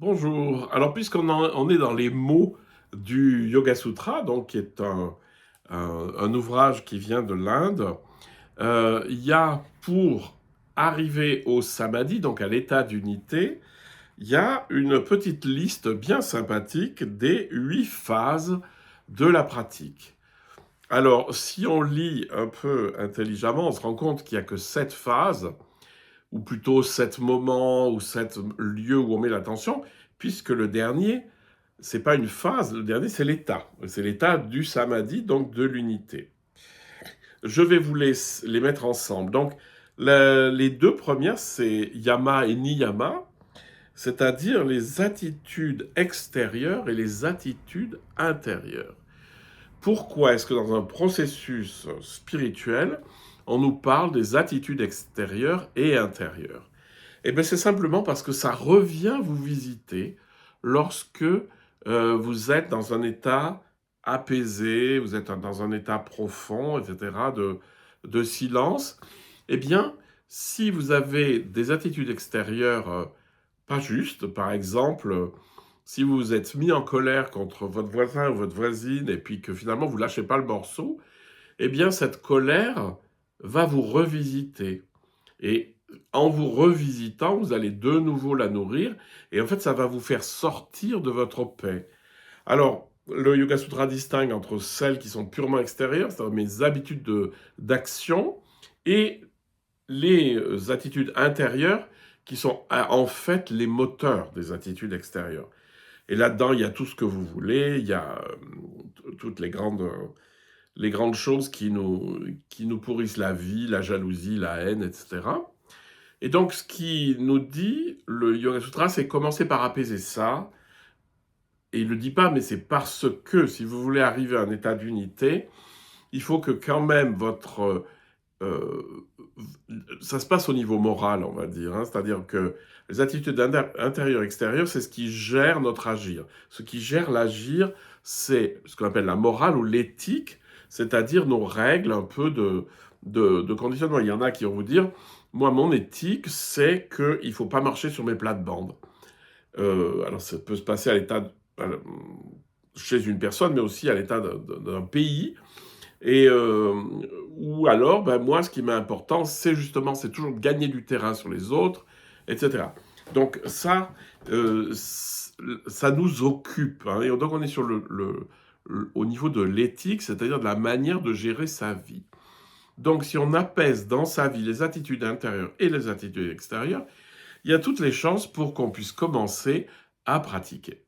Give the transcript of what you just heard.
Bonjour. Alors, on est dans les mots du Yoga Sutra, donc qui est un ouvrage qui vient de l'Inde, il y a pour arriver au samadhi, donc à l'état d'unité, il y a une petite liste bien sympathique des 8 phases de la pratique. Alors, si on lit un peu intelligemment, on se rend compte qu'il n'y a que 7 phases, ou plutôt 7 moments, ou 7 lieux où on met l'attention, puisque le dernier, c'est pas une phase, le dernier c'est l'état. C'est l'état du samadhi, donc de l'unité. Je vais vous les mettre ensemble. Donc, les deux premières, c'est yama et niyama, c'est-à-dire les attitudes extérieures et les attitudes intérieures. Pourquoi est-ce que dans un processus spirituel, on nous parle des attitudes extérieures et intérieures? Eh bien, c'est simplement parce que ça revient vous visiter lorsque vous êtes dans un état apaisé, vous êtes dans un état profond, etc., de silence. Eh bien, si vous avez des attitudes extérieures pas justes, par exemple, si vous vous êtes mis en colère contre votre voisin ou votre voisine et puis que finalement vous lâchez pas le morceau, eh bien, cette colère va vous revisiter. Et en vous revisitant, vous allez de nouveau la nourrir, et en fait, ça va vous faire sortir de votre paix. Alors, le Yoga Sutra distingue entre celles qui sont purement extérieures, c'est-à-dire mes habitudes d'action, et les attitudes intérieures qui sont en fait les moteurs des attitudes extérieures. Et là-dedans, il y a tout ce que vous voulez, il y a toutes les grandes choses qui nous pourrissent la vie, la jalousie, la haine, etc. Et donc, ce qui nous dit le Yoga Sutra, c'est commencer par apaiser ça. Et il ne le dit pas, mais c'est parce que si vous voulez arriver à un état d'unité, il faut que quand même euh, ça se passe au niveau moral, on va dire, hein. C'est-à-dire que les attitudes intérieures et extérieures, c'est ce qui gère notre agir. Ce qui gère l'agir, c'est ce qu'on appelle la morale ou l'éthique, c'est-à-dire nos règles un peu de conditionnement. Il y en a qui vont vous dire, moi, mon éthique, c'est qu'il ne faut pas marcher sur mes plates-bandes. Alors, ça peut se passer à chez une personne, mais aussi à l'état d'un pays. Et ou alors, ben, moi, ce qui m'est important, c'est justement, c'est toujours de gagner du terrain sur les autres, etc. Donc ça, ça nous occupe, hein. Et donc on est sur au niveau de l'éthique, c'est-à-dire de la manière de gérer sa vie. Donc si on apaise dans sa vie les attitudes intérieures et les attitudes extérieures, il y a toutes les chances pour qu'on puisse commencer à pratiquer.